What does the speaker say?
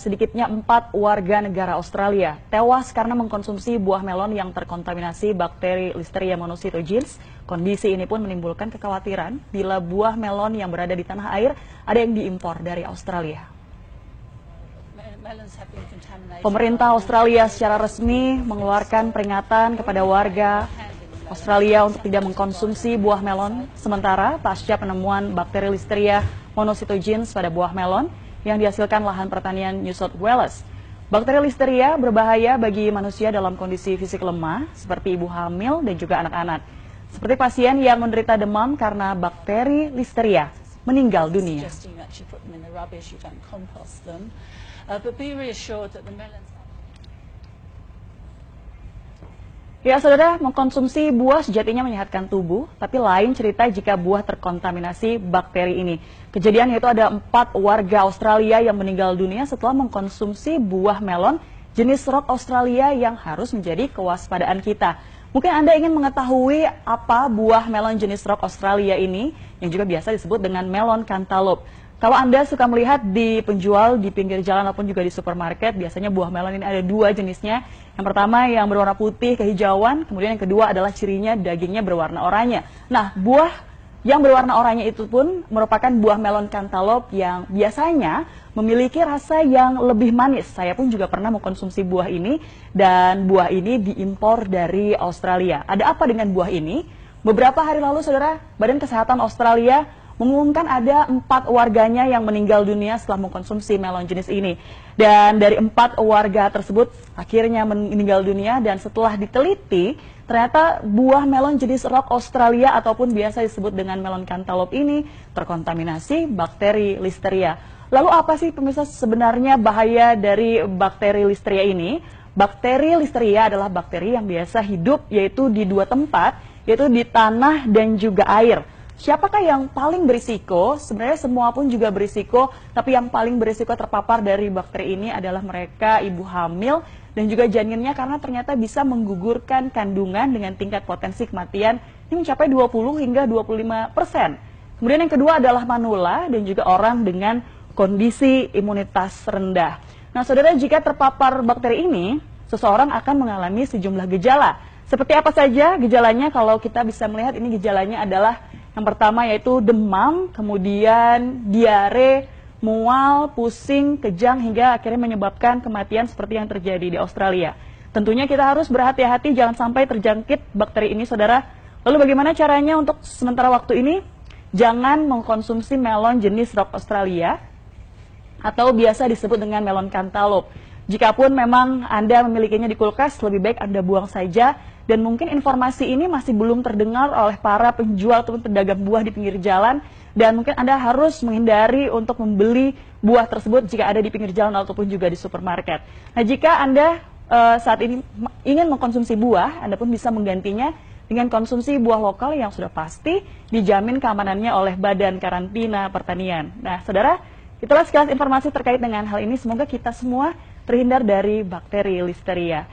Sedikitnya 4 warga negara Australia tewas karena mengkonsumsi buah melon yang terkontaminasi bakteri Listeria monocytogenes. Kondisi ini pun menimbulkan kekhawatiran bila buah melon yang berada di tanah air ada yang diimpor dari Australia. Pemerintah Australia secara resmi mengeluarkan peringatan kepada warga Australia untuk tidak mengkonsumsi buah melon sementara pasca penemuan bakteri Listeria monocytogenes pada buah melon yang dihasilkan lahan pertanian New South Wales. Bakteri Listeria berbahaya bagi manusia dalam kondisi fisik lemah, seperti ibu hamil dan juga anak-anak. Seperti pasien yang menderita demam karena bakteri Listeria meninggal dunia. Ya, saudara, mengkonsumsi buah sejatinya menyehatkan tubuh, tapi lain cerita jika buah terkontaminasi bakteri ini. Kejadian yaitu ada 4 warga Australia yang meninggal dunia setelah mengkonsumsi buah melon jenis rock Australia yang harus menjadi kewaspadaan kita. Mungkin Anda ingin mengetahui apa buah melon jenis rock Australia ini, yang juga biasa disebut dengan melon cantaloupe. Kalau Anda suka melihat di penjual di pinggir jalan ataupun juga di supermarket, biasanya buah melon ini ada 2 jenisnya. Yang pertama yang berwarna putih kehijauan, kemudian yang kedua adalah cirinya dagingnya berwarna oranye. Nah, buah yang berwarna oranye itu pun merupakan buah melon cantaloupe yang biasanya memiliki rasa yang lebih manis. Saya pun juga pernah mengkonsumsi buah ini dan buah ini diimpor dari Australia. Ada apa dengan buah ini? Beberapa hari lalu, saudara, Badan Kesehatan Australia mengumumkan ada 4 warganya yang meninggal dunia setelah mengkonsumsi melon jenis ini. Dan dari 4 warga tersebut akhirnya meninggal dunia dan setelah diteliti, ternyata buah melon jenis rock Australia ataupun biasa disebut dengan melon cantaloupe ini terkontaminasi bakteri Listeria. Lalu apa sih pemirsa sebenarnya bahaya dari bakteri Listeria ini? Bakteri Listeria adalah bakteri yang biasa hidup yaitu di 2 tempat, yaitu di tanah dan juga air. Siapakah yang paling berisiko? Sebenarnya semua pun juga berisiko, tapi yang paling berisiko terpapar dari bakteri ini adalah mereka ibu hamil dan juga janinnya karena ternyata bisa menggugurkan kandungan dengan tingkat potensi kematian yang mencapai 20 hingga 25%. Kemudian yang kedua adalah manula dan juga orang dengan kondisi imunitas rendah. Nah, saudara, jika terpapar bakteri ini, seseorang akan mengalami sejumlah gejala. Seperti apa saja gejalanya? Kalau kita bisa melihat ini gejalanya adalah yang pertama yaitu demam, kemudian diare, mual, pusing, kejang, hingga akhirnya menyebabkan kematian seperti yang terjadi di Australia. Tentunya kita harus berhati-hati jangan sampai terjangkit bakteri ini, saudara. Lalu bagaimana caranya untuk sementara waktu ini? Jangan mengkonsumsi melon jenis rock Australia atau biasa disebut dengan melon cantaloupe. Jikapun memang Anda memilikinya di kulkas, lebih baik Anda buang saja. Dan mungkin informasi ini masih belum terdengar oleh para penjual ataupun pedagang buah di pinggir jalan. Dan mungkin Anda harus menghindari untuk membeli buah tersebut jika ada di pinggir jalan ataupun juga di supermarket. Nah, jika Anda saat ini ingin mengkonsumsi buah, Anda pun bisa menggantinya dengan konsumsi buah lokal yang sudah pasti dijamin keamanannya oleh Badan Karantina Pertanian. Nah, saudara, itulah sekilas informasi terkait dengan hal ini. Semoga kita semua terhindar dari bakteri Listeria.